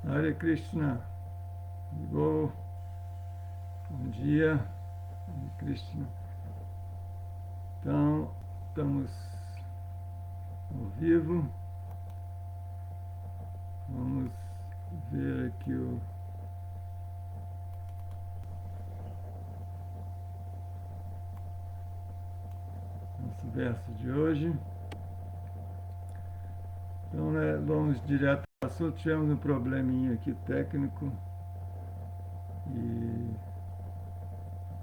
Hare Krishna. Ligou. Bom dia. Hare Krishna. Então, estamos ao vivo. Vamos ver aqui o nosso verso de hoje. Então, né, vamos direto ao assunto. Tivemos um probleminha aqui técnico e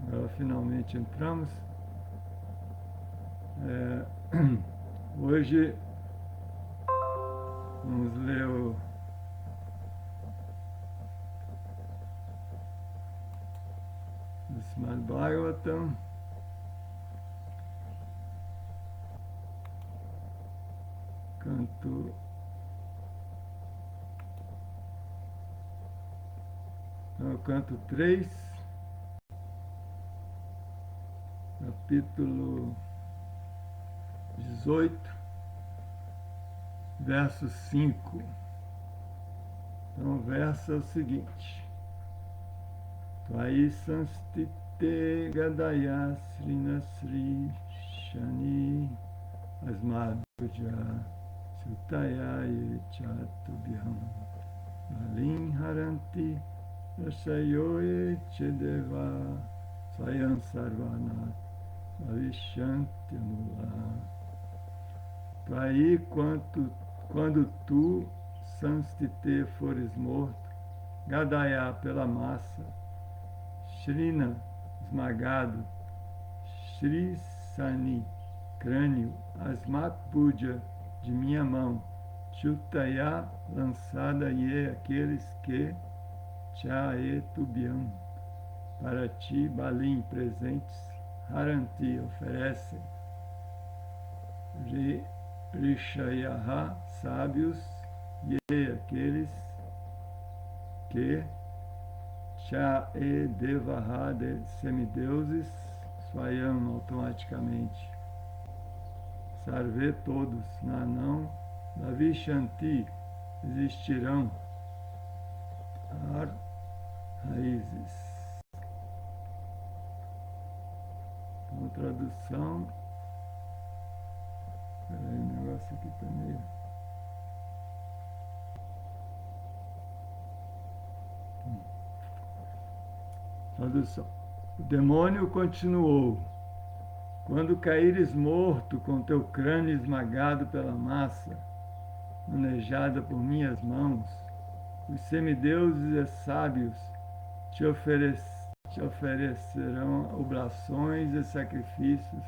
agora finalmente entramos. Hoje vamos ler o Srimad Bhagavatam, canto 3, capítulo 18, verso 5. Então o verso é o seguinte: Tvai sanstite gadaya srina sri shani asmadhuja sutaya echatubhyam balim haranti rasayoye chedeva swayam sarvana bhavishyanti anula. Aí, quando tu, sanstite, fores morto, gadaya, pela massa, shrina, esmagado, shrisani, crânio, asmat puja, de minha mão, chutaya, lançada, e aqueles que, chaetubhyam, para ti, balim, presentes, haranti, oferecem, Rishayaha, sábios, e aqueles que Chaedevaha, semideuses, Swayam, automaticamente, Sarve, todos, Nanão, Davishanti, existirão, Ar, raízes. Então, tradução. Peraí, o negócio aqui tá meio... Tradução. O demônio continuou: quando caíres morto com teu crânio esmagado pela massa, manejada por minhas mãos, os semideuses e sábios te oferecerão oblações e sacrifícios.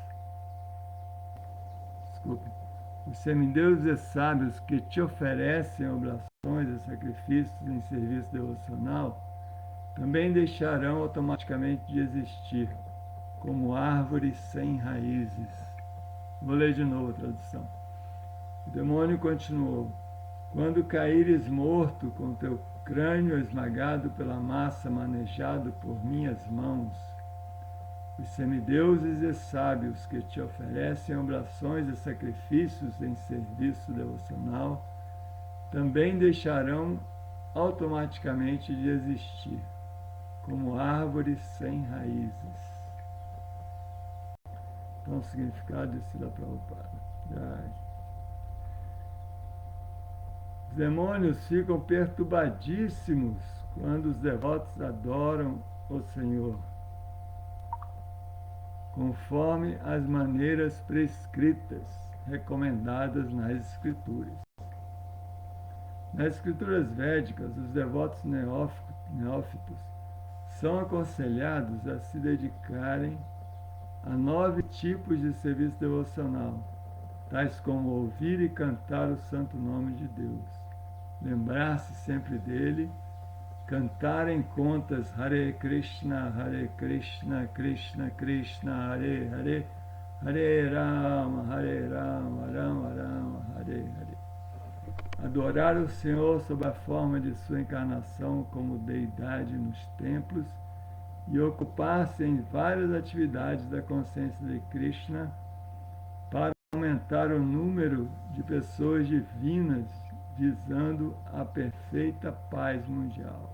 Os semideuses e sábios que te oferecem oblações e sacrifícios em serviço devocional também deixarão automaticamente de existir, como árvores sem raízes. Vou ler de novo a tradução. O demônio continuou: quando caíres morto com teu crânio esmagado pela massa manejado por minhas mãos, os semideuses e sábios que te oferecem oblações e sacrifícios em serviço devocional também deixarão automaticamente de existir, como árvores sem raízes. Então, o significado de Srila Prabhupada. Os demônios ficam perturbadíssimos quando os devotos adoram o Senhor, conforme as maneiras prescritas, recomendadas nas Escrituras. Nas Escrituras Védicas, os devotos neófitos são aconselhados a se dedicarem a 9 tipos de serviço devocional, tais como ouvir e cantar o santo nome de Deus, lembrar-se sempre dele, cantar em contas Hare Krishna, Krishna Krishna, Hare Hare, Hare Rama, Rama Rama, Hare Hare. Adorar o Senhor sob a forma de sua encarnação como deidade nos templos e ocupar-se em várias atividades da consciência de Krishna para aumentar o número de pessoas divinas visando a perfeita paz mundial.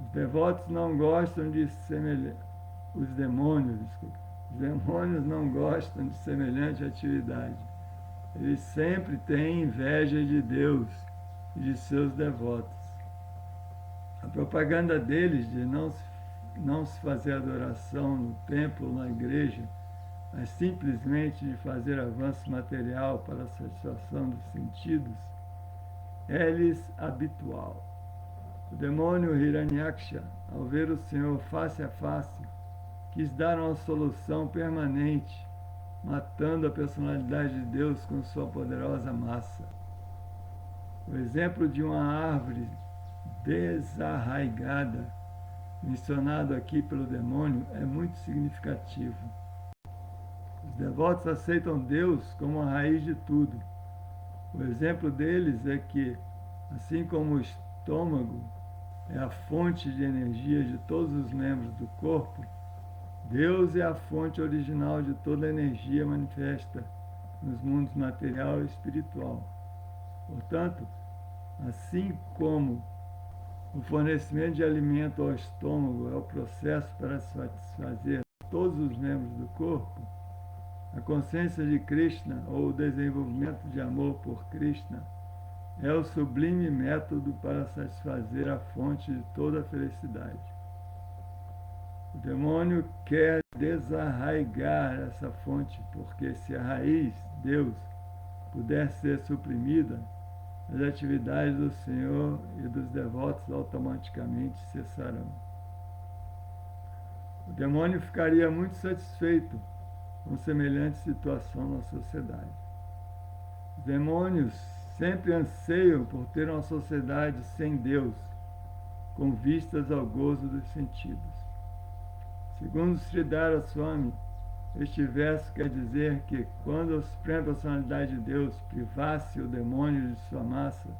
Os devotos não gostam de os demônios não gostam de semelhante atividade. Eles sempre têm inveja de Deus e de seus devotos. A propaganda deles de não se fazer adoração no templo ou na igreja, mas simplesmente de fazer avanço material para a satisfação dos sentidos, é-lhes habitual. O demônio Hiranyaksha, ao ver o Senhor face a face, quis dar uma solução permanente, matando a personalidade de Deus com sua poderosa massa. O exemplo de uma árvore desarraigada, mencionado aqui pelo demônio, é muito significativo. Os devotos aceitam Deus como a raiz de tudo. O exemplo deles é que, assim como o estômago é a fonte de energia de todos os membros do corpo, Deus é a fonte original de toda a energia manifesta nos mundos material e espiritual. Portanto, assim como o fornecimento de alimento ao estômago é o processo para satisfazer todos os membros do corpo, a consciência de Krishna, ou o desenvolvimento de amor por Krishna, é o sublime método para satisfazer a fonte de toda a felicidade. O demônio quer desarraigar essa fonte, porque se a raiz, Deus, puder ser suprimida, as atividades do Senhor e dos devotos automaticamente cessarão. O demônio ficaria muito satisfeito com semelhante situação na sociedade. Os demônios sempre anseiam por ter uma sociedade sem Deus, com vistas ao gozo dos sentidos. Segundo Sridhara Swami, este verso quer dizer que quando a Suprema Personalidade de Deus privasse o demônio de sua massa,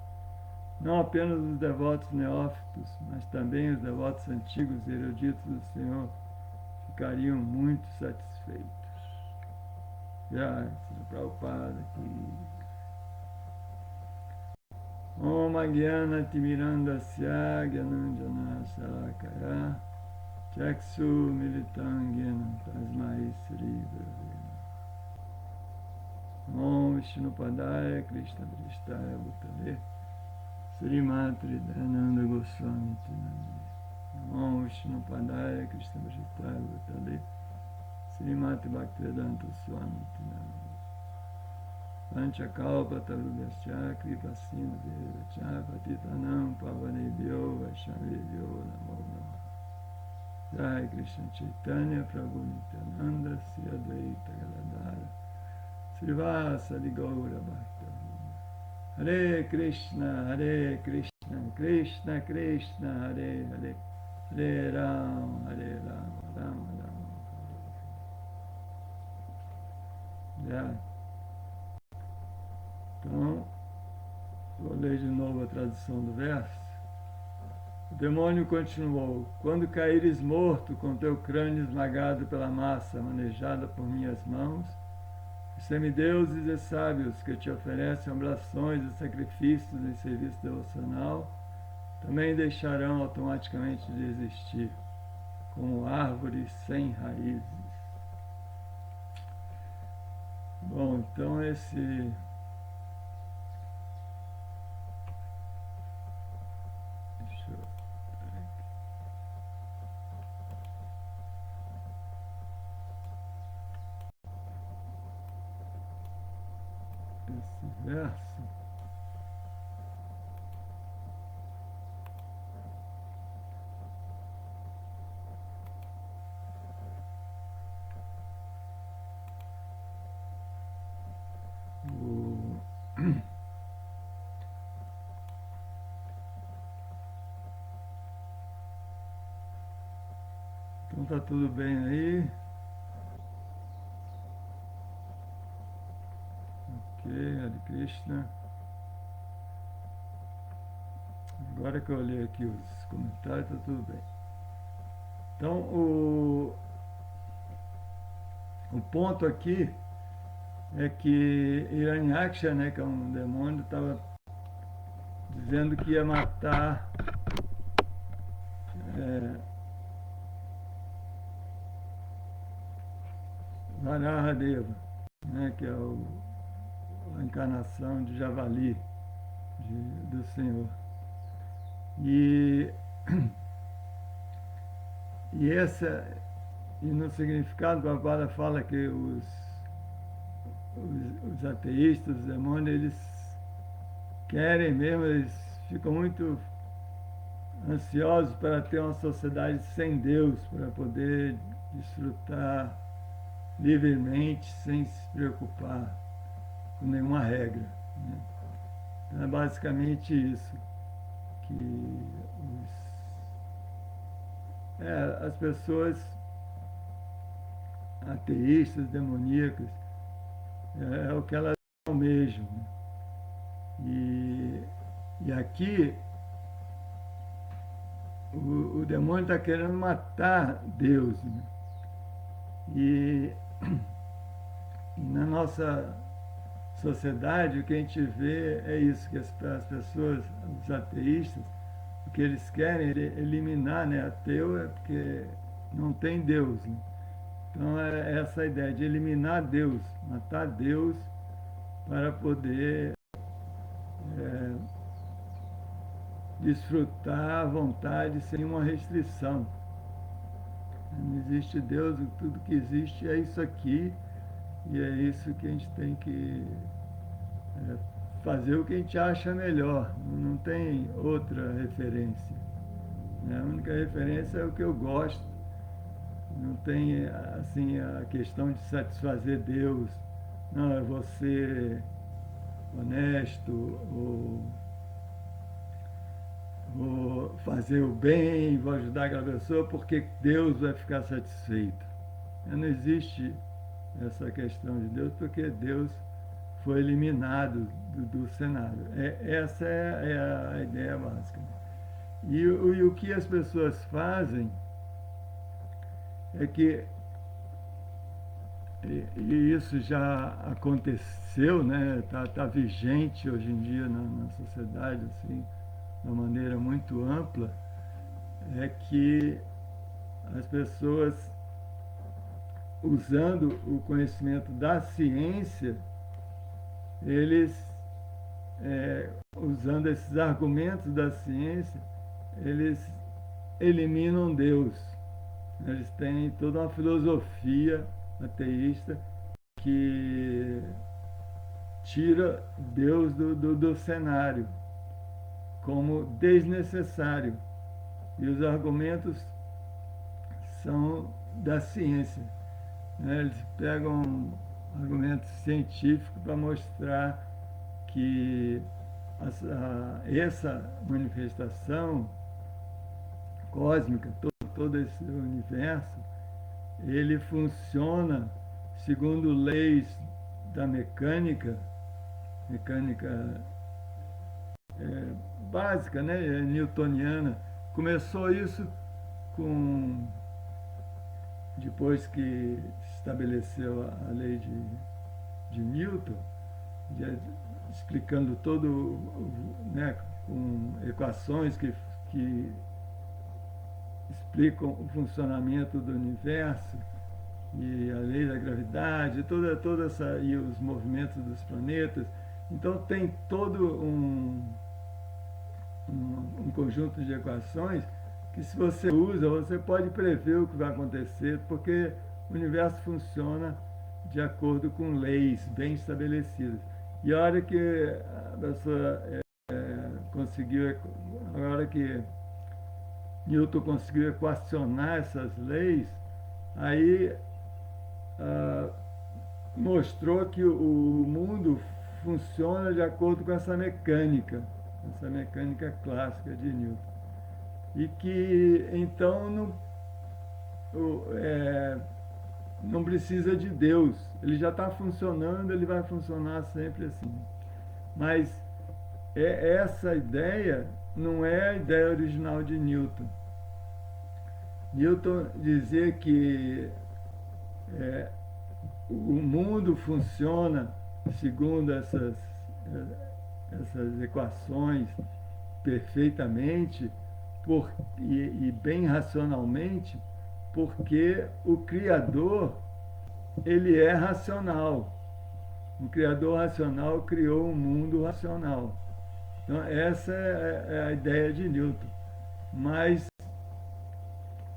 não apenas os devotos neófitos, mas também os devotos antigos e eruditos do Senhor ficariam muito satisfeitos. Já, Prabhupada aqui. Om Agyana Timirandasya Gyananjana Salakaya Chaksu Militangena Tasmai Sri Om Vishnupadaya Krishna Dristaya Bhutale Srimati Dhananda Goswami Tinamani Om Vishnupadaya Krishna Dristaya Bhutale Srimati Bhaktivedanta Swami Tinamani Panchakalpa Tarubhyascha Kripa Sindhu Devacha Patitanam Pavanebhyo Vaishnavebhyo Namo Namo Jai Krishna Chaitanya Prabhu Nityananda Sri Advaita Gadadara Srivasa Gaura Bhakta Hare Krishna Krishna Krishna Hare Hare Hare Rama Rama Rama Já. Então, vou ler de novo a tradução do verso. O demônio continuou: quando caíres morto com teu crânio esmagado pela massa manejada por minhas mãos, os semideuses e sábios que te oferecem oblações e sacrifícios em serviço devocional também deixarão automaticamente de existir, como árvores sem raízes. Bom, então esse verso então tá tudo bem aí? Ok, Hare Krishna. Agora que eu olhei aqui os comentários, tá tudo bem. Então, o ponto aqui é que Hiranyaksha, né, que é um demônio, estava dizendo que ia matar Varahamdeva, né, que é a encarnação de javali do Senhor. E, e no significado, a Prabhupada fala que os ateístas, os demônios, eles querem mesmo, eles ficam muito ansiosos para ter uma sociedade sem Deus, para poder desfrutar livremente, sem se preocupar com nenhuma regra. Né? Então é basicamente isso, que as pessoas ateístas, demoníacas, é o que elas almejam. Né? E aqui o demônio está querendo matar Deus. Né? E na nossa sociedade o que a gente vê é isso, que as pessoas, os ateístas, o que eles querem é eliminar, né? Ateu é porque não tem Deus. Né? Então é essa ideia de eliminar Deus, matar Deus para poder desfrutar à vontade sem uma restrição. Não existe Deus, tudo que existe é isso aqui, e é isso que a gente tem que fazer o que a gente acha melhor, não tem outra referência. A única referência é o que eu gosto, não tem assim a questão de satisfazer Deus, não, é você honesto, vou fazer o bem, vou ajudar aquela pessoa porque Deus vai ficar satisfeito. Não existe essa questão de Deus porque Deus foi eliminado do cenário. Essa é a ideia básica. E o que as pessoas fazem é que, e isso já aconteceu, né? Tá vigente hoje em dia na sociedade, assim, de uma maneira muito ampla, é que as pessoas, usando o conhecimento da ciência, eles, usando esses argumentos da ciência, eles eliminam Deus. Eles têm toda uma filosofia ateísta que tira Deus do cenário como desnecessário. E os argumentos são da ciência. Né? Eles pegam argumentos científicos para mostrar que essa manifestação cósmica, todo esse universo, ele funciona segundo leis da mecânica básica, né, newtoniana. Começou isso depois que se estabeleceu a lei de Newton, explicando todo, né, com equações que explicam o funcionamento do universo e a lei da gravidade, toda essa, e os movimentos dos planetas. Então tem todo um conjunto de equações que, se você usa, você pode prever o que vai acontecer, porque o universo funciona de acordo com leis bem estabelecidas. E a hora que a pessoa conseguiu, a hora que Newton conseguiu equacionar essas leis, aí mostrou que o mundo funciona de acordo com essa mecânica clássica de Newton. E que então não precisa de Deus, ele já está funcionando, ele vai funcionar sempre assim. Mas essa ideia não é a ideia original de Newton. Newton dizia que o mundo funciona segundo essas equações perfeitamente e bem racionalmente, porque o Criador, ele é racional. Um criador racional criou um mundo racional. Então, essa é a ideia de Newton. Mas,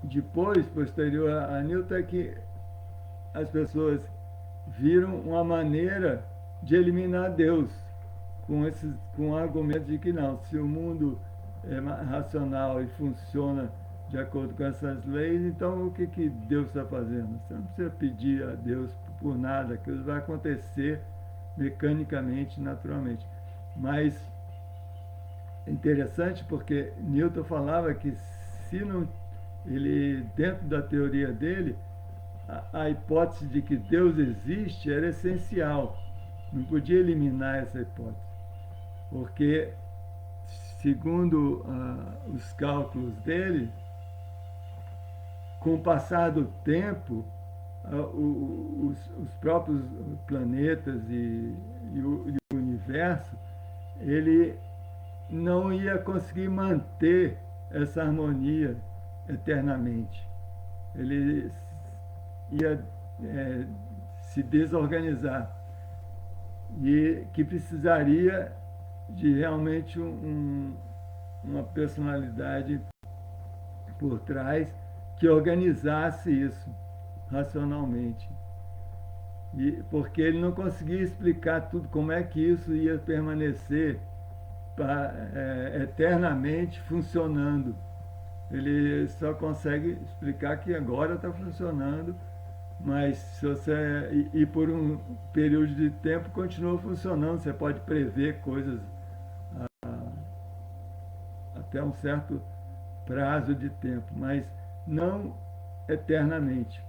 depois, posterior a Newton, é que as pessoas viram uma maneira de eliminar Deus, com o argumento de que não, se o mundo é racional e funciona de acordo com essas leis, então o que Deus está fazendo? Você não precisa pedir a Deus por nada, aquilo vai acontecer mecanicamente, naturalmente. Mas é interessante porque Newton falava que se não, ele, dentro da teoria dele, a hipótese de que Deus existe era essencial. Não podia eliminar essa hipótese. Porque, segundo os cálculos dele, com o passar do tempo, os próprios planetas e o universo, ele não ia conseguir manter essa harmonia eternamente. Ele ia se desorganizar e que precisaria de realmente uma personalidade por trás que organizasse isso racionalmente. Porque ele não conseguia explicar tudo, como é que isso ia permanecer eternamente funcionando. Ele só consegue explicar que agora está funcionando, mas se você e por um período de tempo continua funcionando. Você pode prever coisas até um certo prazo de tempo, mas não eternamente.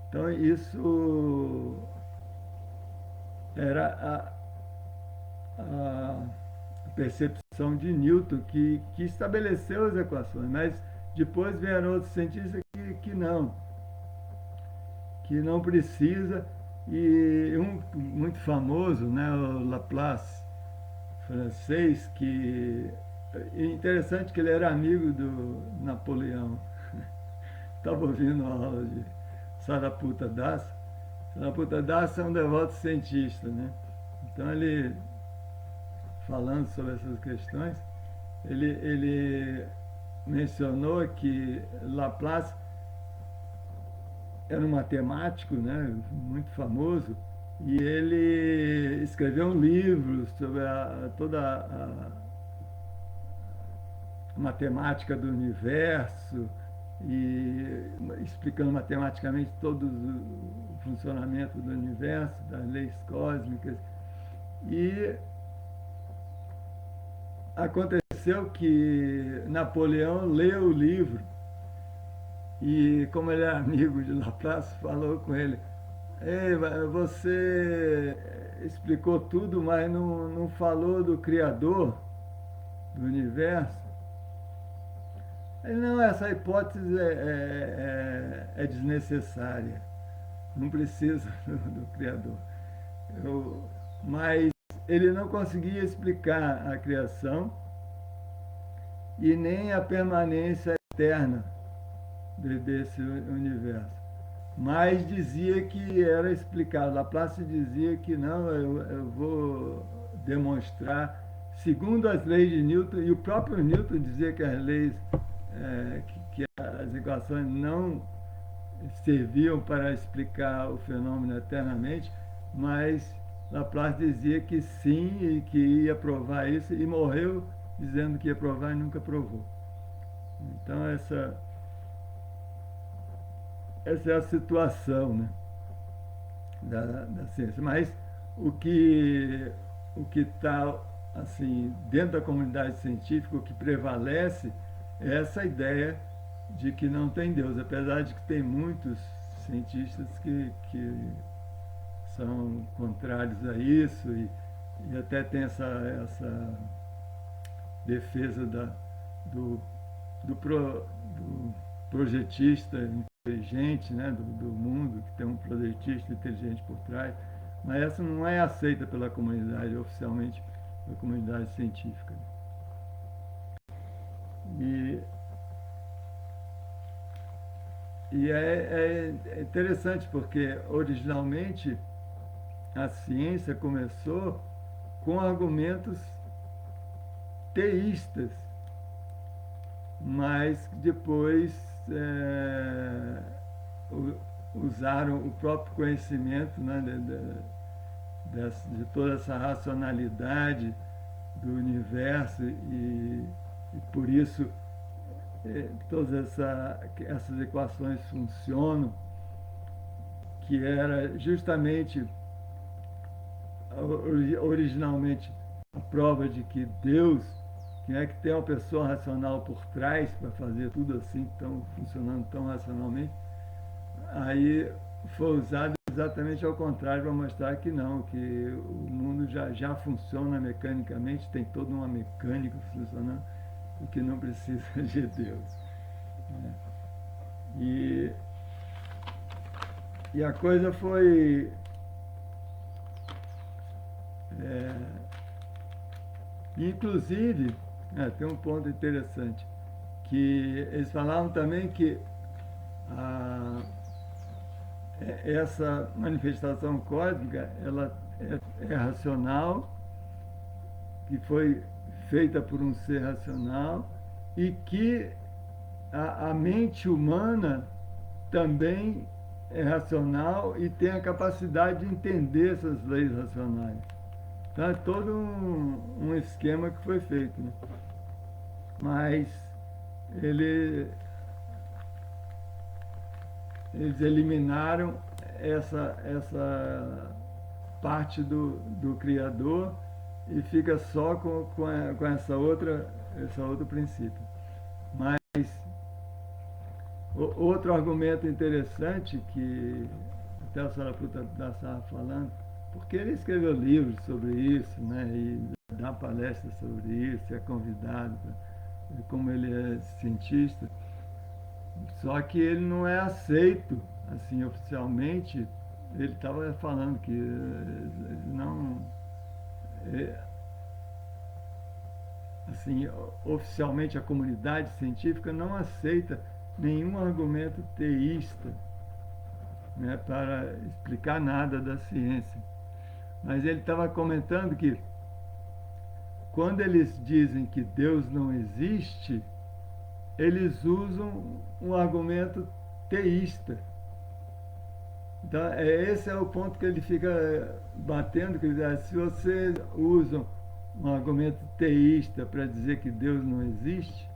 Então isso era a percepção de Newton, que estabeleceu as equações, mas depois vieram outros cientistas que não precisa, e um muito famoso, né, o Laplace, francês, que é interessante que ele era amigo do Napoleão. Estava ouvindo uma aula de Saraputta Das. Saraputta Das é um devoto cientista, né? Então ele, falando sobre essas questões, ele mencionou que Laplace era um matemático, né, muito famoso, e ele escreveu um livro sobre toda a matemática do universo e explicando matematicamente todo o funcionamento do universo, das leis cósmicas. E aconteceu que Napoleão leu o livro e, como ele é amigo de Laplace, falou com ele: Ei, você explicou tudo, mas não falou do Criador do universo. Ele: não, essa hipótese é desnecessária, não precisa do Criador. Mas ele não conseguia explicar a criação e nem a permanência eterna desse universo. Mas dizia que era explicado. Laplace dizia que não, eu vou demonstrar, segundo as leis de Newton, e o próprio Newton dizia que as leis, que as equações não serviam para explicar o fenômeno eternamente, mas Laplace dizia que sim e que ia provar isso, e morreu dizendo que ia provar e nunca provou. Então essa é a situação, né, da ciência. Mas o que está assim dentro da comunidade científica, o que prevalece é essa ideia de que não tem Deus, apesar de que tem muitos cientistas que são contrários a isso e até tem essa defesa do projetista inteligente, né, do mundo, que tem um projetista inteligente por trás, mas essa não é aceita pela comunidade, oficialmente, pela comunidade científica. E, é interessante porque originalmente a ciência começou com argumentos teístas, mas depois usaram o próprio conhecimento, né, de toda essa racionalidade do universo e por isso todas essas equações funcionam, que era justamente originalmente a prova de que Deus, que é que tem uma pessoa racional por trás para fazer tudo assim, funcionando tão racionalmente, aí foi usado exatamente ao contrário para mostrar que não, que o mundo já funciona mecanicamente, tem toda uma mecânica funcionando e que não precisa de Deus. Né? E a coisa foi inclusive, tem um ponto interessante, que eles falavam também que a, essa manifestação cósmica ela é racional, que foi feita por um ser racional e que a mente humana também é racional e tem a capacidade de entender essas leis racionais. Então é todo um esquema que foi feito. Né? Mas eles eliminaram essa parte do Criador e fica só com esse outro princípio. Mas outro argumento interessante que até o Saraputta estava falando, porque ele escreveu livros sobre isso, né, e dá palestras sobre isso, é convidado, como ele é cientista, só que ele não é aceito, assim, oficialmente. Ele estava falando que não... assim, oficialmente a comunidade científica não aceita nenhum argumento teísta, né, para explicar nada da ciência. Mas ele estava comentando que quando eles dizem que Deus não existe, eles usam um argumento teísta. Então, esse é o ponto que ele fica batendo, que se vocês usam um argumento teísta para dizer que Deus não existe,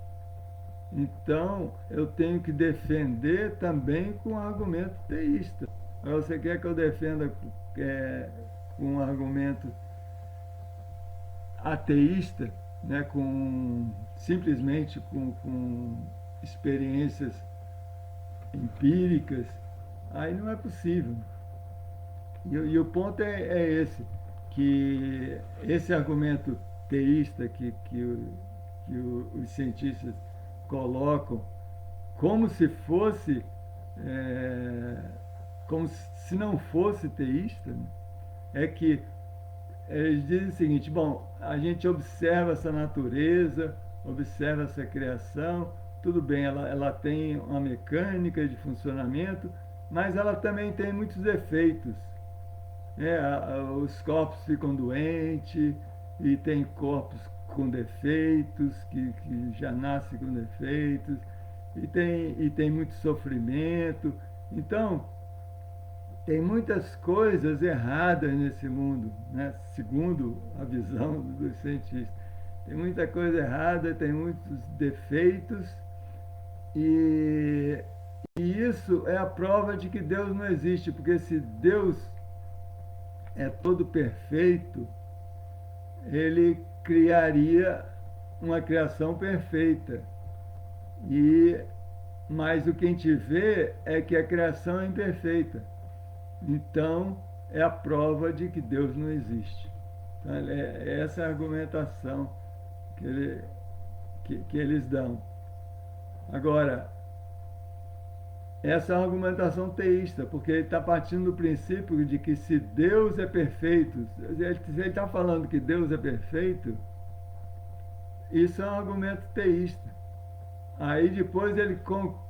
então eu tenho que defender também com um argumento teísta. Agora, você quer que eu defenda com um argumento ateísta, né, simplesmente com experiências empíricas, aí não é possível. E o ponto é esse, que esse argumento teísta que os cientistas colocam como se fosse, como se não fosse teísta, né? É que eles dizem o seguinte: bom, a gente observa essa natureza, observa essa criação, tudo bem, ela tem uma mecânica de funcionamento, mas ela também tem muitos defeitos. Os corpos ficam doentes e tem corpos com defeitos, que já nascem com defeitos, e tem muito sofrimento. Então, tem muitas coisas erradas nesse mundo, né? Segundo a visão dos cientistas. Tem muita coisa errada, tem muitos defeitos, e isso é a prova de que Deus não existe, porque se Deus é todo perfeito, ele criaria uma criação perfeita. Mas o que a gente vê é que a criação é imperfeita. Então, é a prova de que Deus não existe. Então, essa é a argumentação que eles dão. Agora, essa é uma argumentação teísta, porque ele está partindo do princípio de que se Deus é perfeito, se ele está falando que Deus é perfeito, isso é um argumento teísta. Aí depois ele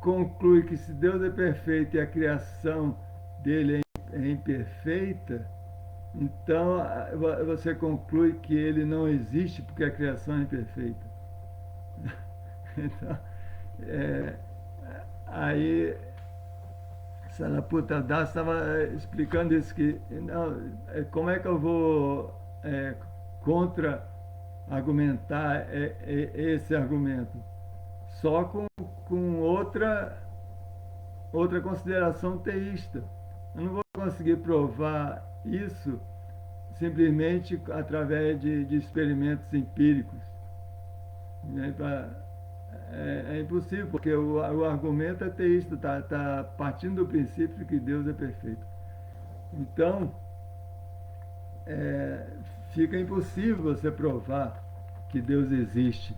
conclui que se Deus é perfeito e a criação dele é imperfeita, então você conclui que ele não existe porque a criação é imperfeita. Então, é, aí Sariputta Das estava explicando isso, que não, como é que eu vou contra-argumentar esse argumento? Só com outra consideração teísta. Eu não vou conseguir provar isso simplesmente através de experimentos empíricos. É impossível, porque o argumento é teísta, está partindo do princípio de que Deus é perfeito. Então, é, fica impossível você provar que Deus existe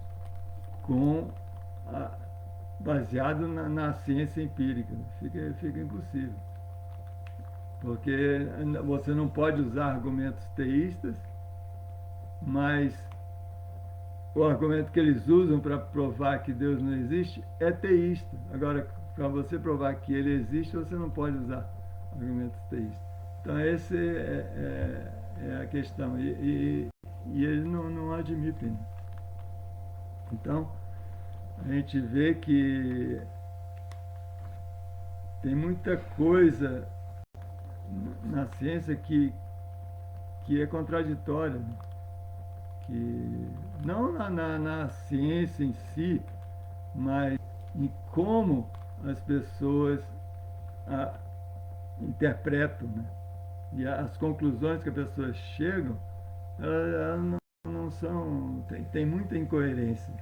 com a, baseado na ciência empírica. Fica impossível. Porque você não pode usar argumentos teístas, mas o argumento que eles usam para provar que Deus não existe é teísta. Agora, para você provar que ele existe, você não pode usar argumentos teístas. Então, essa é a questão. E eles não admitem. Então, a gente vê que tem muita coisa na ciência que é contraditória, né? Que não na ciência em si, mas em como as pessoas interpretam, né? E as conclusões que as pessoas chegam, elas não são. Tem muita incoerência.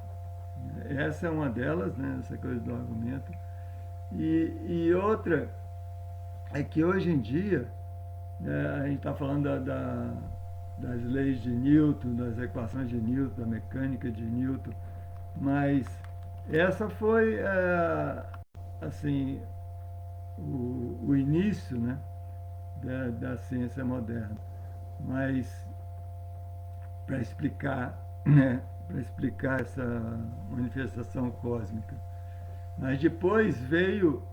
Essa é uma delas, né? Essa coisa do argumento. E outra é que hoje em dia, né, a gente está falando das leis de Newton, das equações de Newton, da mecânica de Newton, mas essa foi assim o início, né, da ciência moderna. Mas para explicar, né, para explicar essa manifestação cósmica. Mas depois veio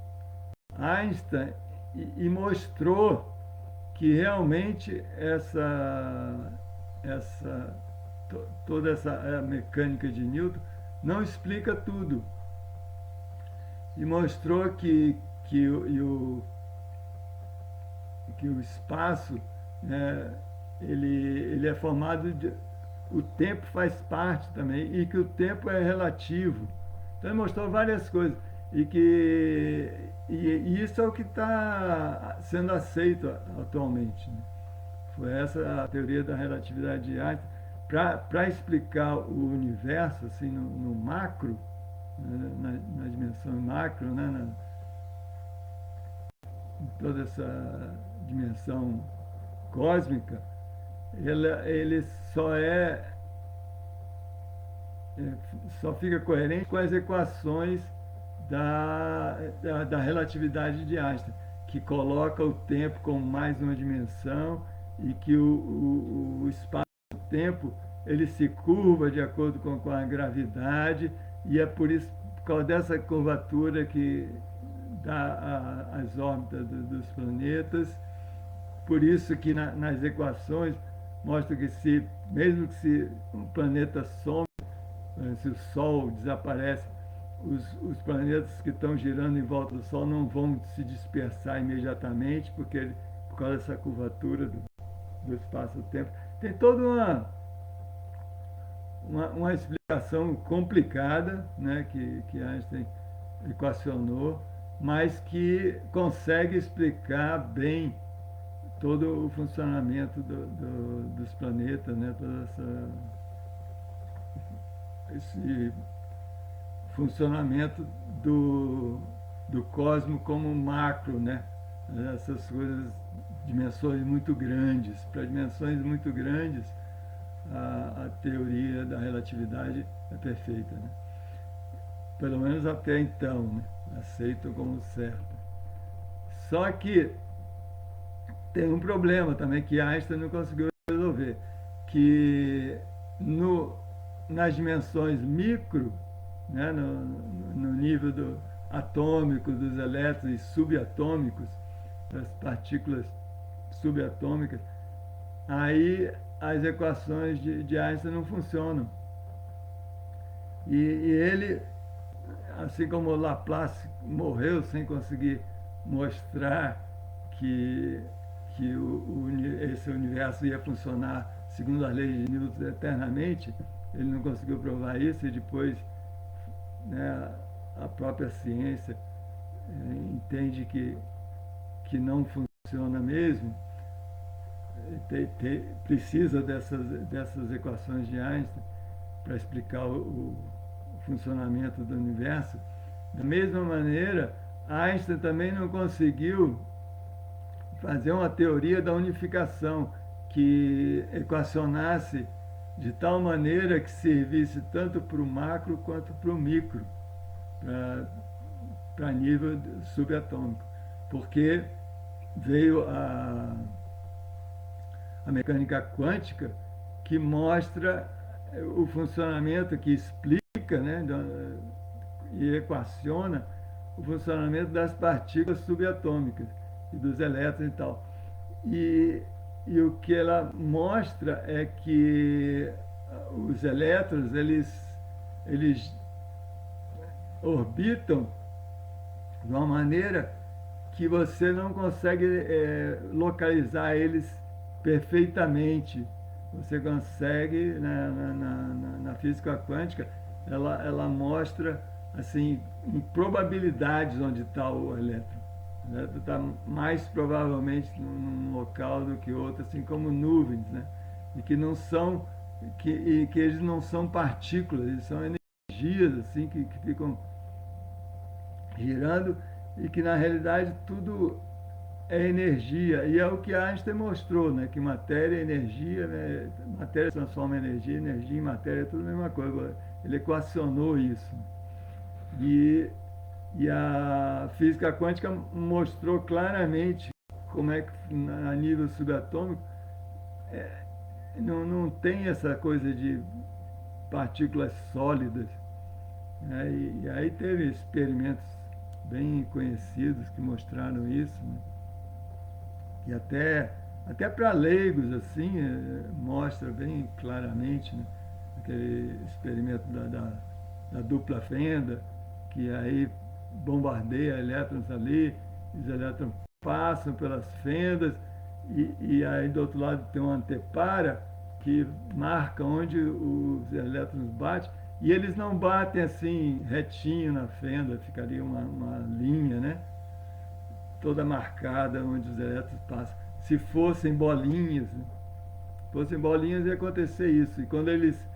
Einstein e mostrou que realmente toda essa mecânica de Newton não explica tudo. E mostrou que o espaço, né, ele é formado de... O tempo faz parte também, e que o tempo é relativo. Então ele mostrou várias coisas. E isso é o que está sendo aceito atualmente, né? Foi essa a teoria da relatividade de Einstein para explicar o universo assim no macro, né, na dimensão macro, né, em toda essa dimensão cósmica. Ele só fica coerente com as equações da relatividade de Einstein, que coloca o tempo como mais uma dimensão e que o espaço-tempo ele se curva de acordo com a gravidade, e é por causa dessa curvatura que dá as órbitas dos planetas. Por isso que nas equações mostra que mesmo que se um planeta some, se o Sol desaparece, os planetas que estão girando em volta do Sol não vão se dispersar imediatamente, por causa dessa curvatura do espaço-tempo. Tem toda uma explicação complicada, né, que Einstein equacionou, mas que consegue explicar bem todo o funcionamento dos planetas, né, toda esse funcionamento do cosmos como macro, né? Essas coisas, dimensões muito grandes. Para dimensões muito grandes, a teoria da relatividade é perfeita, né? Pelo menos até então, né? Aceito como certa. Só que tem um problema também que Einstein não conseguiu resolver, que no, nas dimensões micro, né, no nível atômico, dos elétrons e subatômicos, das partículas subatômicas, aí as equações de Einstein não funcionam. E ele, assim como o Laplace morreu sem conseguir mostrar que, esse universo ia funcionar segundo as leis de Newton eternamente, ele não conseguiu provar isso e depois, né, a própria ciência entende que não funciona mesmo, precisa dessas equações de Einstein para explicar o funcionamento do universo. Da mesma maneira, Einstein também não conseguiu fazer uma teoria da unificação que equacionasse de tal maneira que servisse tanto para o macro quanto para o micro, para nível subatômico. Porque veio a mecânica quântica que mostra o funcionamento, que explica, né, e equaciona o funcionamento das partículas subatômicas e dos elétrons e tal. E o que ela mostra é que os elétrons, eles orbitam de uma maneira que você não consegue localizar eles perfeitamente. Você consegue, na física quântica, ela mostra assim, em probabilidades onde está o elétron. O elétron está mais provavelmente num local do que outro, assim como nuvens, né? E que não são, que eles não são partículas, eles são energias assim que ficam girando e que na realidade tudo é energia. E é o que Einstein mostrou, né? Que matéria é energia, né? Matéria se transforma em energia, energia em matéria, é tudo a mesma coisa. Ele equacionou isso. E a física quântica mostrou claramente como é que a nível subatômico não tem essa coisa de partículas sólidas, né? E aí teve experimentos bem conhecidos que mostraram isso, né? E até para leigos assim mostra bem claramente, né? Aquele experimento da dupla fenda, que aí bombardeia elétrons ali, os elétrons passam pelas fendas e aí do outro lado tem uma antepara que marca onde os elétrons batem, e eles não batem assim retinho na fenda, ficaria uma linha, né? Toda marcada onde os elétrons passam. Se fossem bolinhas, né? Fossem bolinhas ia acontecer isso. E quando eles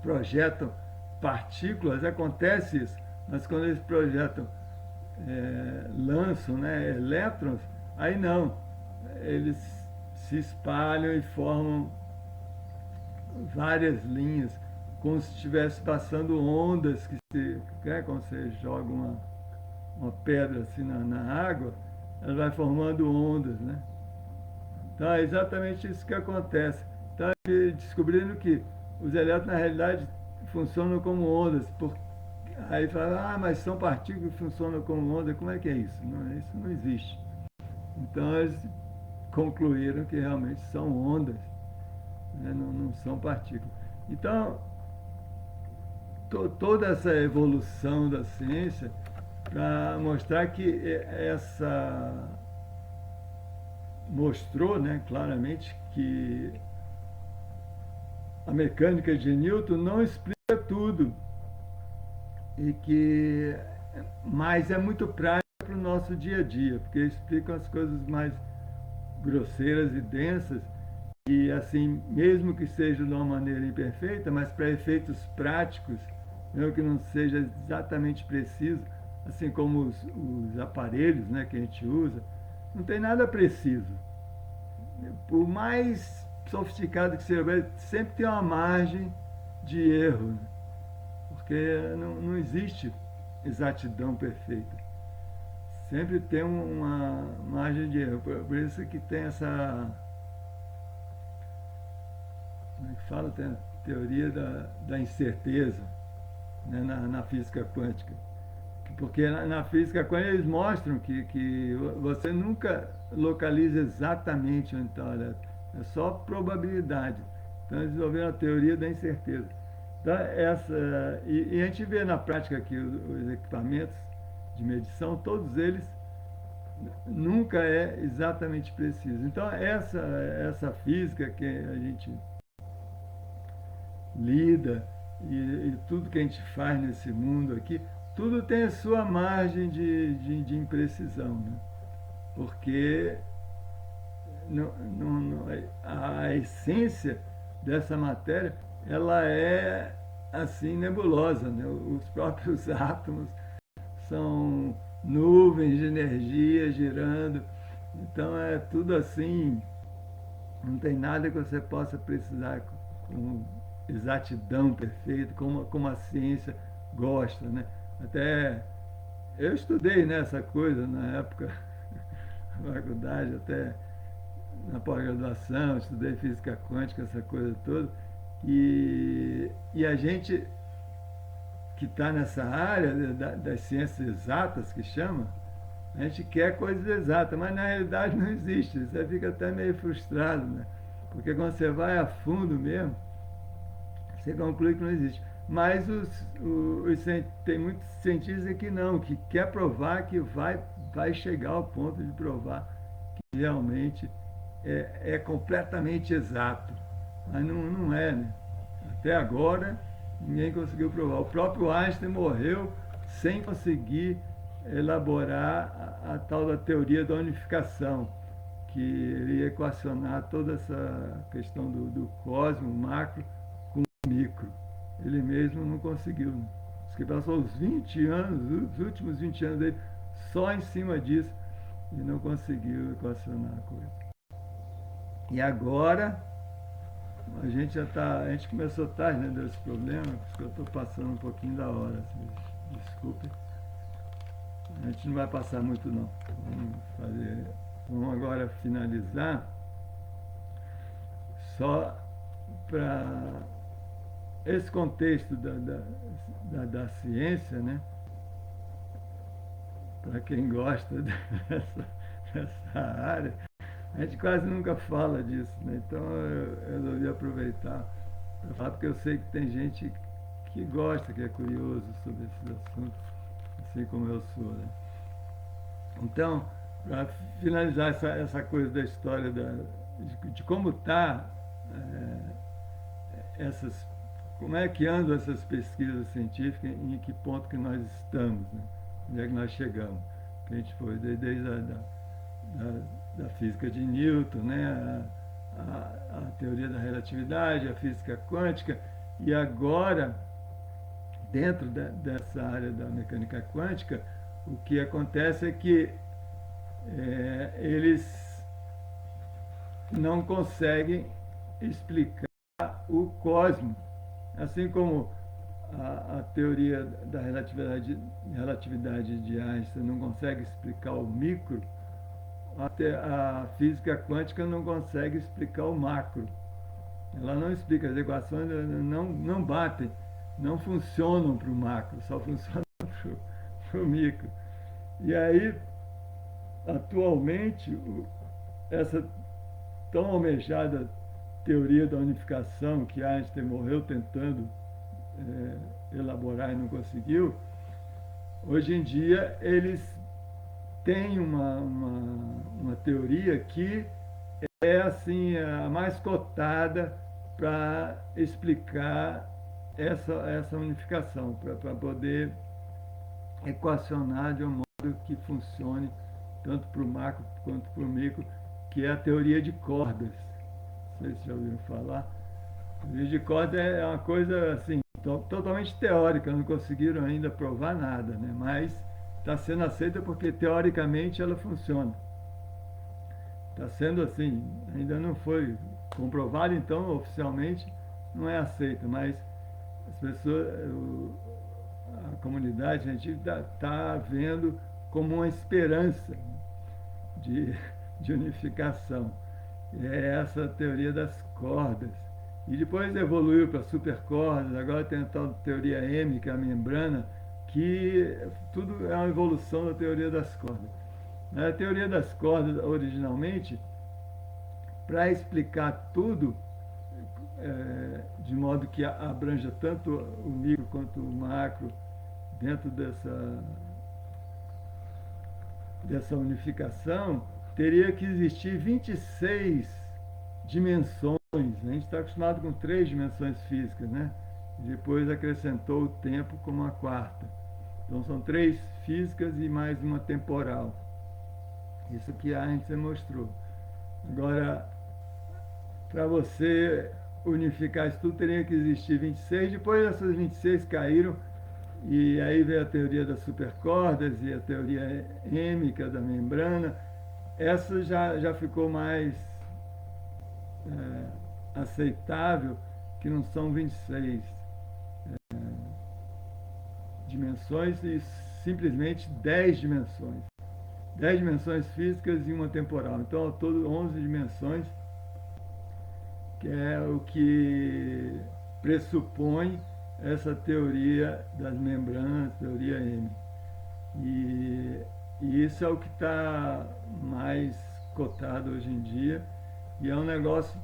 projetam partículas, acontece isso. Mas quando eles projetam, lançam, né, elétrons, aí não. Eles se espalham e formam várias linhas, como se estivesse passando ondas, como você joga uma pedra assim na água, ela vai formando ondas, né? Então é exatamente isso que acontece. Então, descobrindo que os elétrons, na realidade, funcionam como ondas. Aí fala, mas são partículas que funcionam como ondas. Como é que é isso? Não, isso não existe. Então, eles concluíram que realmente são ondas, né? Não são partículas. Então, toda essa evolução da ciência para mostrar que mostrou, né, claramente que a mecânica de Newton não explica tudo e que mas é muito prático para o nosso dia a dia, porque explicam as coisas mais grosseiras e densas e assim, mesmo que seja de uma maneira imperfeita, mas para efeitos práticos, mesmo que não seja exatamente preciso, assim como os aparelhos, né, que a gente usa, não tem nada preciso. Por mais sofisticado que seja, sempre tem uma margem de erro, né? Porque não existe exatidão perfeita. sempre tem uma margem de erro. Por isso que tem essa, como é que fala? Tem a teoria da incerteza, né, na física quântica. Porque na física quântica eles mostram que você nunca localiza exatamente onde está o elétron. É só probabilidade. Então eles desenvolveram a teoria da incerteza. Então, e a gente vê na prática que os equipamentos de medição, todos eles nunca é exatamente preciso. Então essa física que a gente lida e tudo que a gente faz nesse mundo aqui, tudo tem a sua margem de imprecisão, né? Porque a essência dessa matéria ela é assim nebulosa, né? Os próprios átomos são nuvens de energia girando, então é tudo assim, não tem nada que você possa precisar com exatidão perfeita, como a ciência gosta, né? Até eu estudei nessa coisa na época da faculdade, até na pós-graduação, estudei física quântica, essa coisa toda, e a gente que está nessa área das ciências exatas, que chama, a gente quer coisas exatas, mas na realidade não existe. Você fica até meio frustrado, né? Porque quando você vai a fundo mesmo, você conclui que não existe. Mas tem muitos cientistas que não, que quer provar que vai chegar ao ponto de provar que realmente é completamente exato. Mas não é, né? Até agora ninguém conseguiu provar. O próprio Einstein morreu sem conseguir elaborar a tal da teoria da unificação, que iria equacionar toda essa questão do cosmo, macro, com o micro. Ele mesmo não conseguiu. Né? Diz que passou os 20 anos, os últimos 20 anos dele, só em cima disso, e não conseguiu equacionar a coisa. E agora a gente começou tarde, né, desse problema, porque eu estou passando um pouquinho da hora, assim, desculpe. A gente não vai passar muito não. Vamos agora finalizar só para esse contexto da ciência, né? Para quem gosta dessa área, a gente quase nunca fala disso, né? Então eu resolvi aproveitar para falar, porque eu sei que tem gente que gosta, que é curioso sobre esses assuntos, assim como eu sou, né? Então, para finalizar essa coisa da história de como está como é que andam essas pesquisas científicas e em que ponto que nós estamos, né? Onde é que nós chegamos? Que a gente foi desde da física de Newton, né? A teoria da relatividade, a física quântica, e agora, dentro dessa área da mecânica quântica, o que acontece é que eles não conseguem explicar o cosmos, assim como a teoria da relatividade de Einstein não consegue explicar o micro, a física quântica não consegue explicar o macro. Ela não explica, as equações não batem, não funcionam para o macro, só funcionam para o micro. E aí, atualmente, essa tão almejada teoria da unificação, que Einstein morreu tentando elaborar e não conseguiu, hoje em dia eles têm uma teoria que é assim a mais cotada para explicar essa unificação, para poder equacionar de um modo que funcione tanto para o macro quanto para o micro, que é a teoria de cordas. Não sei se já ouviram falar. A teoria de cordas é uma coisa assim, totalmente teórica, não conseguiram ainda provar nada, né? Mas está sendo aceita porque teoricamente ela funciona. Está sendo assim, ainda não foi comprovado, então oficialmente não é aceita, mas as pessoas, a comunidade científica está vendo como uma esperança de, de unificação. É essa teoria das cordas. E depois evoluiu para supercordas, agora tem a tal teoria M, que é a membrana, que tudo é uma evolução da teoria das cordas. A teoria das cordas, originalmente, para explicar tudo, de modo que abranja tanto o micro quanto o macro dentro dessa unificação, teria que existir 26 dimensões. A gente está acostumado com 3 dimensões físicas, né? Depois acrescentou o tempo como a quarta. Então são 3 físicas e mais uma temporal. Isso que Einstein mostrou. Agora, para você unificar isso tudo, teria que existir 26. Depois essas 26 caíram, e aí veio a teoria das supercordas e a teoria êmica da membrana. Essa já ficou mais aceitável, que não são 26 dimensões, e simplesmente 10 dimensões. 10 dimensões físicas e uma temporal. Então, ao todo, 11 dimensões, que é o que pressupõe essa teoria das membranas, teoria M. E, e isso é o que está mais cotado hoje em dia, e é um negócio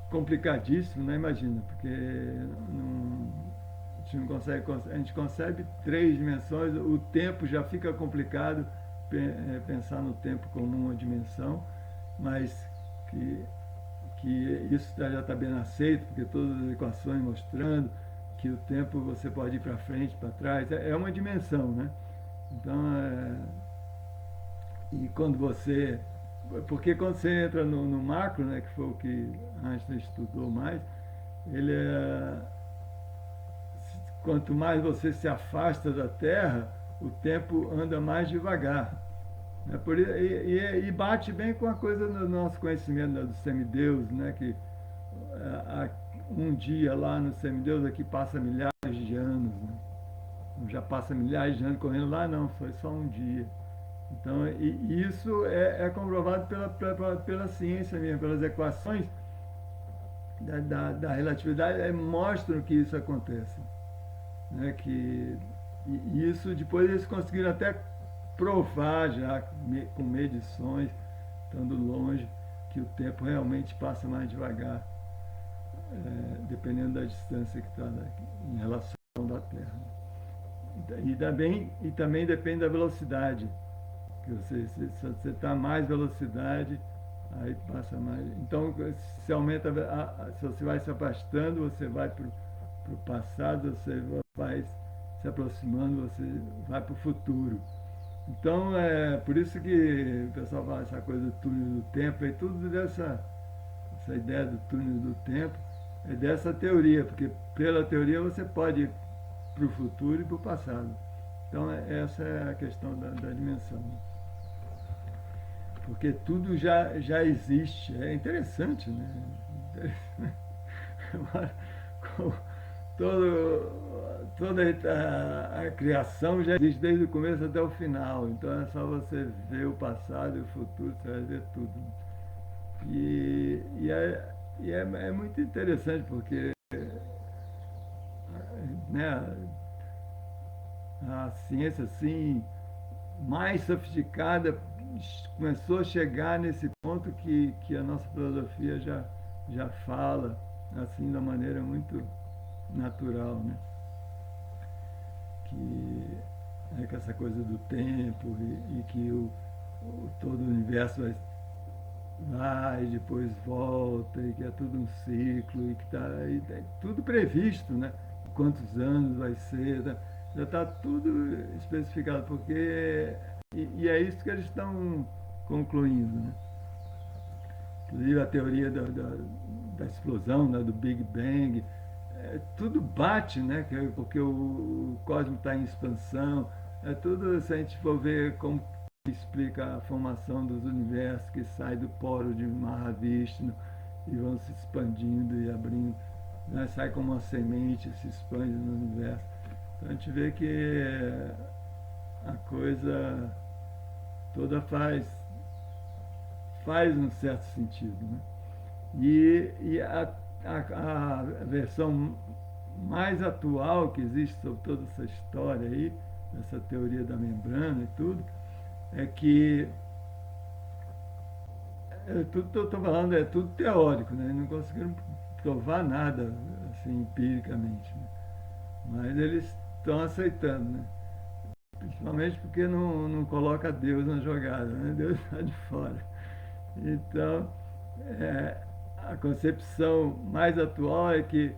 complicadíssimo, né? Imagina, porque a gente não consegue, a gente concebe 3 dimensões, o tempo já fica complicado, pensar no tempo como uma dimensão, mas que isso já está bem aceito, porque todas as equações mostrando que o tempo você pode ir para frente, para trás, é uma dimensão, né? Então, e quando você... Porque quando você entra no macro, né, que foi o que Einstein estudou mais, ele quanto mais você se afasta da Terra, o tempo anda mais devagar. E bate bem com a coisa do nosso conhecimento, né, do semideus, né, que um dia lá no semideus aqui passa milhares de anos, né? Já passa milhares de anos correndo lá, não, foi só um dia. Então, isso é comprovado pela ciência mesmo, pelas equações da relatividade, mostram que isso acontece. Né? E isso depois eles conseguiram até provar já com medições, estando longe, que o tempo realmente passa mais devagar, dependendo da distância que está em relação da Terra. E também depende da velocidade. Que se você está a mais velocidade, aí passa mais. Então, se aumenta, se você vai se afastando, você vai para o passado, você vai se aproximando, você vai para o futuro. Então, é por isso que o pessoal fala essa coisa do túnel do tempo, e tudo essa ideia do túnel do tempo é dessa teoria, porque pela teoria você pode ir para o futuro e para o passado. Então, essa é a questão da dimensão. Porque tudo já existe. É interessante, né? Toda a criação já existe desde o começo até o final. Então é só você ver o passado e o futuro, você vai ver tudo. É muito interessante, porque né, a ciência assim mais sofisticada começou a chegar nesse ponto que a nossa filosofia já fala assim da maneira muito natural, né? Que essa coisa do tempo e que todo o universo vai e depois volta, e que é tudo um ciclo, e que está tudo previsto, né? Quantos anos vai ser, tá? Já está tudo especificado, porque e é isso que eles estão concluindo, né? Inclusive a teoria da explosão, né, do Big Bang, tudo bate, né? Porque o cosmos está em expansão, tudo, se a gente for ver como explica a formação dos universos que sai do poro de Mahavishnu e vão se expandindo e abrindo, né? Sai como uma semente, se expande no universo. Então a gente vê que a coisa toda faz um certo sentido, né? E a versão mais atual que existe sobre toda essa história aí, essa teoria da membrana e tudo, é que tudo que eu estou falando é tudo teórico, né? Não conseguiram provar nada assim empiricamente, né? Mas eles estão aceitando, né? Principalmente porque não coloca Deus na jogada, né? Deus está de fora. Então, é, a concepção mais atual é que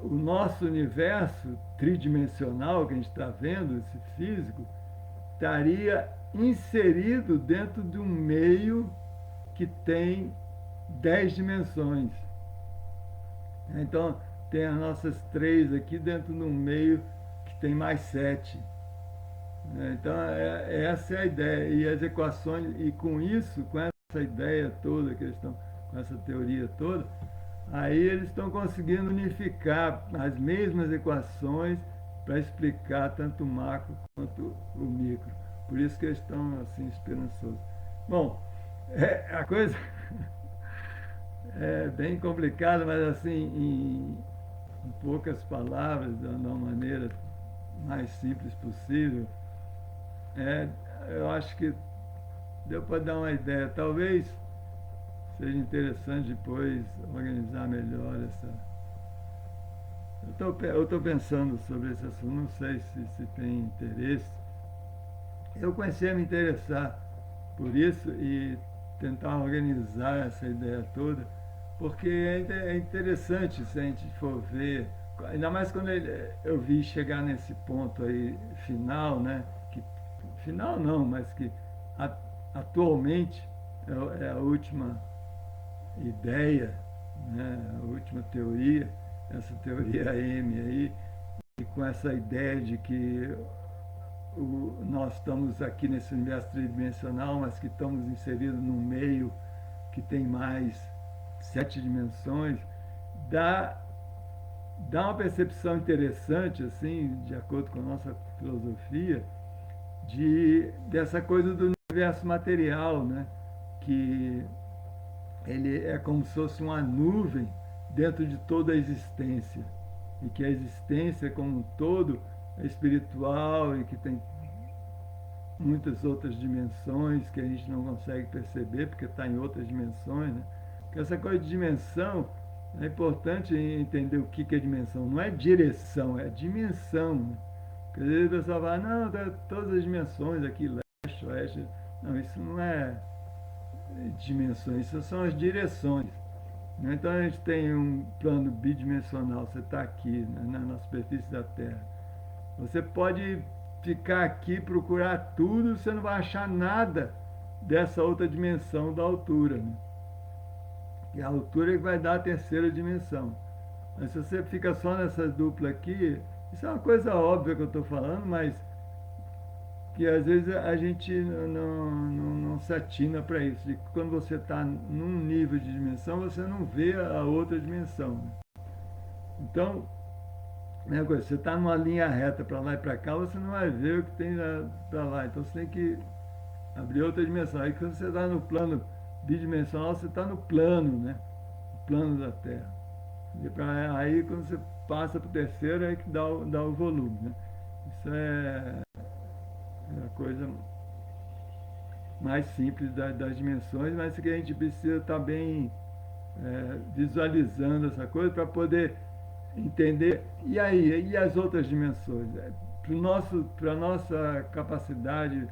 o nosso universo tridimensional que a gente está vendo, esse físico, estaria inserido dentro de um meio que tem 10 dimensões. Então, tem as nossas três aqui dentro de um meio que tem mais 7. Então, essa é a ideia. E as equações, e com isso, com essa ideia toda que eles estão, com essa teoria toda, aí eles estão conseguindo unificar as mesmas equações para explicar tanto o macro quanto o micro. Por isso que eles estão assim esperançosos. Bom, a coisa é bem complicada, mas assim, em poucas palavras, de uma maneira mais simples possível, é, eu acho que deu para dar uma ideia. Talvez seja interessante depois organizar melhor essa. Eu estou pensando sobre esse assunto, não sei se tem interesse. Eu comecei a me interessar por isso e tentar organizar essa ideia toda, porque é interessante se a gente for ver, ainda mais quando eu vi chegar nesse ponto aí final, né? Que, final não, mas que atualmente é a última ideia, né? A última teoria, essa teoria M aí, e com essa ideia de que nós estamos aqui nesse universo tridimensional, mas que estamos inseridos num meio que tem mais 7 dimensões, dá, dá uma percepção interessante, assim, de acordo com a nossa filosofia, dessa coisa do universo material, né? Que ele é como se fosse uma nuvem dentro de toda a existência. E que a existência como um todo é espiritual e que tem muitas outras dimensões que a gente não consegue perceber porque está em outras dimensões, né? Porque essa coisa de dimensão é importante entender o que é dimensão. Não é direção, é dimensão, né? Porque às vezes o pessoal fala, não, tá todas as dimensões aqui, leste, oeste. Não, isso não é dimensões, isso são as direções. Então a gente tem um plano bidimensional, você está aqui, né, na superfície da Terra. Você pode ficar aqui, procurar tudo, você não vai achar nada dessa outra dimensão da altura, né? E a altura é que vai dar a terceira dimensão. Mas se você fica só nessa dupla aqui, isso é uma coisa óbvia que eu estou falando, mas que às vezes a gente não se atina para isso. E quando você está num nível de dimensão, você não vê a outra dimensão, né? Então, né, você está numa linha reta para lá e para cá, você não vai ver o que tem para lá. Então você tem que abrir outra dimensão. Aí quando você está no plano bidimensional, você está no plano, né? O plano da Terra. Aí quando você passa para o terceiro, é que dá o volume, né? Isso é a coisa mais simples das dimensões, mas que a gente precisa estar bem visualizando essa coisa para poder entender. E aí, e as outras dimensões? Para a nossa capacidade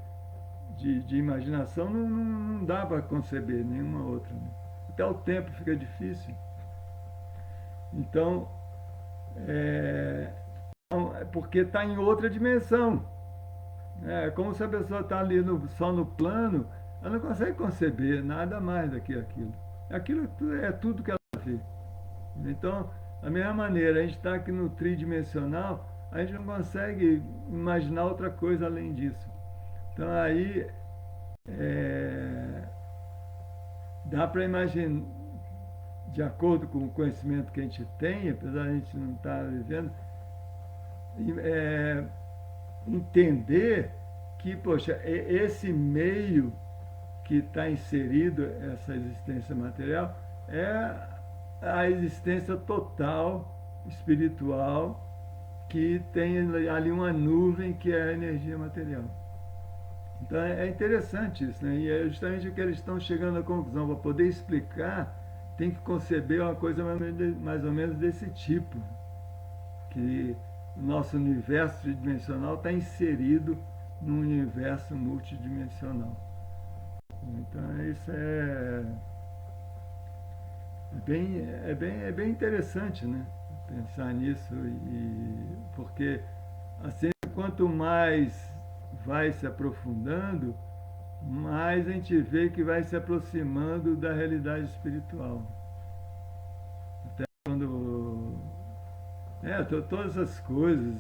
de imaginação, não dá para conceber nenhuma outra, né? Até o tempo fica difícil. Então, porque está em outra dimensão. É como se a pessoa está ali só no plano, ela não consegue conceber nada mais do que aquilo. Aquilo é tudo que ela vê. Então, da mesma maneira, a gente está aqui no tridimensional, a gente não consegue imaginar outra coisa além disso. Então aí dá para imaginar, de acordo com o conhecimento que a gente tem, apesar de a gente não estar vivendo, entender que, poxa, esse meio que está inserido, essa existência material, é a existência total, espiritual, que tem ali uma nuvem que é a energia material. Então é interessante isso, né? E é justamente o que eles estão chegando à conclusão. Para poder explicar, tem que conceber uma coisa mais ou menos desse tipo, que o nosso universo tridimensional está inserido num universo multidimensional. Então isso é bem interessante, né? Pensar nisso, porque assim, quanto mais vai se aprofundando, mais a gente vê que vai se aproximando da realidade espiritual. Até quando. Todas essas coisas,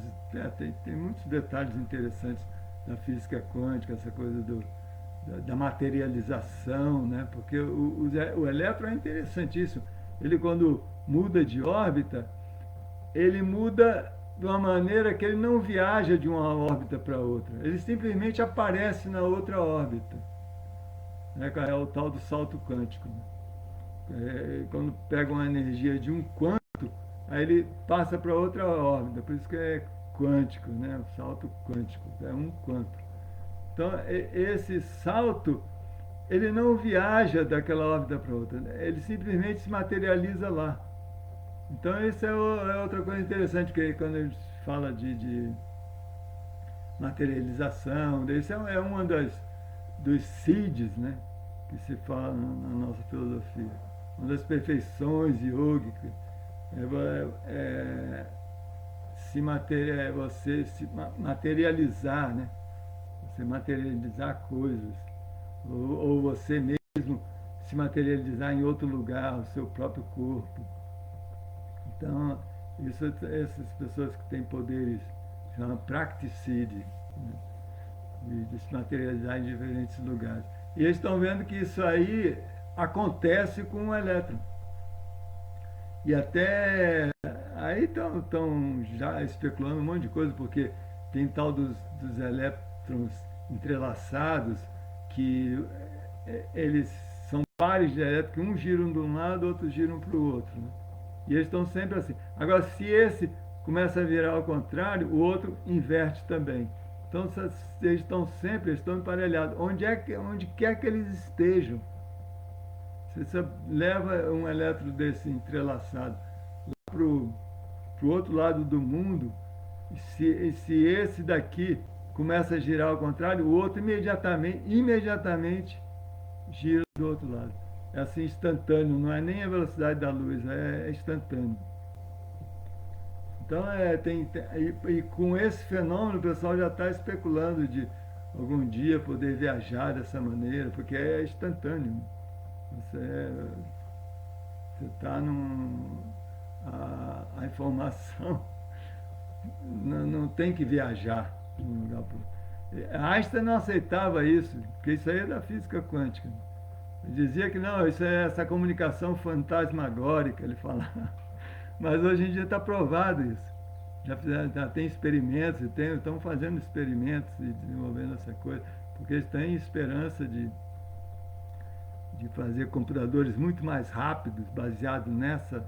tem muitos detalhes interessantes da física quântica, essa coisa da materialização, né? Porque o elétron é interessantíssimo. Ele, quando muda de órbita, ele muda de uma maneira que ele não viaja de uma órbita para outra. Ele simplesmente aparece na outra órbita. Né? É o tal do salto quântico. Né? Quando pega uma energia de um quanto, aí ele passa para outra órbita. Por isso que é quântico, né? O salto quântico. É um quanto. Então, esse salto, ele não viaja daquela órbita para outra. Ele simplesmente se materializa lá. Então, isso é outra coisa interessante, que quando a gente fala de materialização, isso é uma dos seeds, né, que se fala na nossa filosofia. Uma das perfeições yogicas você se materializar, né? Você materializar coisas. Ou você mesmo se materializar em outro lugar, o seu próprio corpo. Então, essas pessoas que têm poderes, chamam practicide, né? de se materializar em diferentes lugares. E eles estão vendo que isso aí acontece com o elétron. E até aí estão já especulando um monte de coisa, porque tem tal dos elétrons entrelaçados, que eles são pares de elétrons, que uns giram de um lado, outros giram para o outro. Né? E eles estão sempre assim. Agora, se esse começa a virar ao contrário, o outro inverte também. Então, eles estão emparelhados. Onde quer que eles estejam, se você leva um elétron desse entrelaçado para o outro lado do mundo, se esse daqui começa a girar ao contrário, o outro imediatamente gira do outro lado. É assim, instantâneo, não é nem a velocidade da luz, é instantâneo. Então, e com esse fenômeno, o pessoal já está especulando de algum dia poder viajar dessa maneira, porque é instantâneo. Você está num. A informação não tem que viajar de um lugar para outro. Einstein não aceitava isso, porque isso aí é da física quântica. Ele dizia que não, isso é essa comunicação fantasmagórica, ele falava. Mas hoje em dia está provado isso. Já tem experimentos, estão fazendo experimentos e desenvolvendo essa coisa, porque eles têm esperança de fazer computadores muito mais rápidos, baseados nessa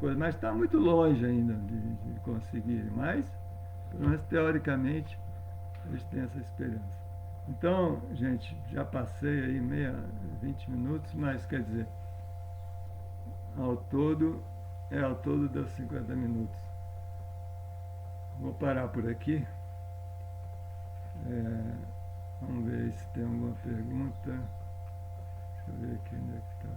coisa, mas está muito longe ainda de conseguir. Mas, pelo menos teoricamente, eles têm essa esperança. Então, gente, já passei aí 20 minutos, mas quer dizer, ao todo deu 50 minutos. Vou parar por aqui. Vamos ver se tem alguma pergunta. Deixa eu ver aqui onde é que está.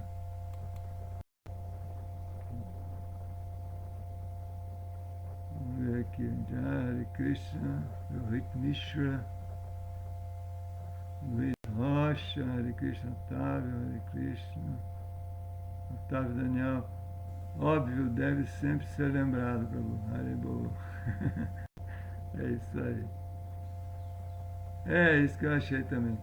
Vamos ver aqui. Hare Krishna, Rohit Mishra, Luiz Rocha, Hare Krishna Otávio, Hare Krishna. Otávio Daniel. Óbvio, deve sempre ser lembrado, Prabhu. Haribo. É isso aí. É isso que eu achei também.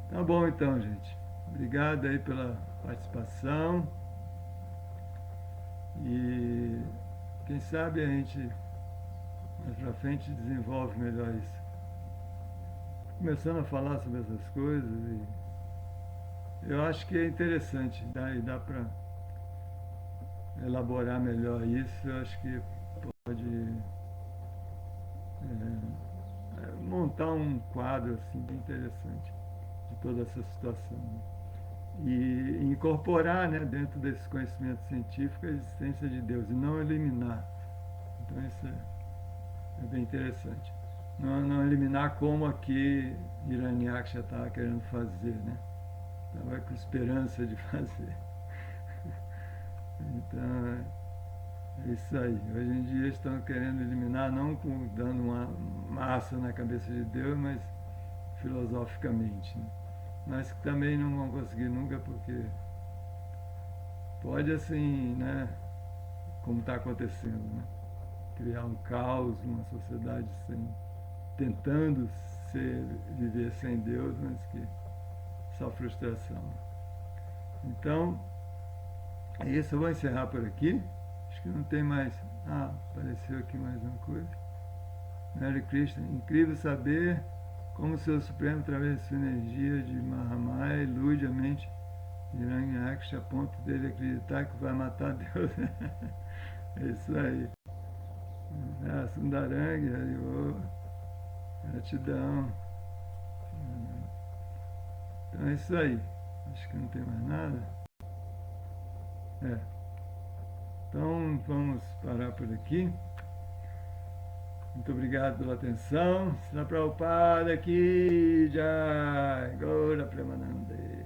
Tá bom então, gente. Obrigado aí pela participação. E quem sabe a gente mais pra frente desenvolve melhor isso. começando a falar sobre essas coisas e eu acho que é interessante, dá para elaborar melhor isso. Eu acho que pode montar um quadro assim bem interessante de toda essa situação, né? E incorporar, né, dentro desse conhecimento científico a existência de Deus e não eliminar. Então isso é bem interessante. Não eliminar como aqui Hiranyaksha já estava querendo fazer, né? Estava com esperança de fazer. Então é isso aí. Hoje em dia estão querendo eliminar, não dando uma massa na cabeça de Deus, mas filosoficamente, né? Mas que também não vão conseguir nunca, porque pode assim, né? Como está acontecendo, né? Criar um caos, uma sociedade tentando viver sem Deus, mas que só frustração. Então, é isso, eu vou encerrar por aqui. Acho que não tem mais. Ah, apareceu aqui mais uma coisa. Hare Krishna, incrível saber como seu Supremo, através de sua energia de Mahamaya, ilude a mente de Hiranyaksha a ponto dele acreditar que vai matar Deus. É isso aí. Sundarang, Hariô, gratidão. Então é isso aí. Acho que não tem mais nada. É. Então vamos parar por aqui. Muito obrigado pela atenção. Srila Prabhupada aqui, Jai, Gaura Premanande.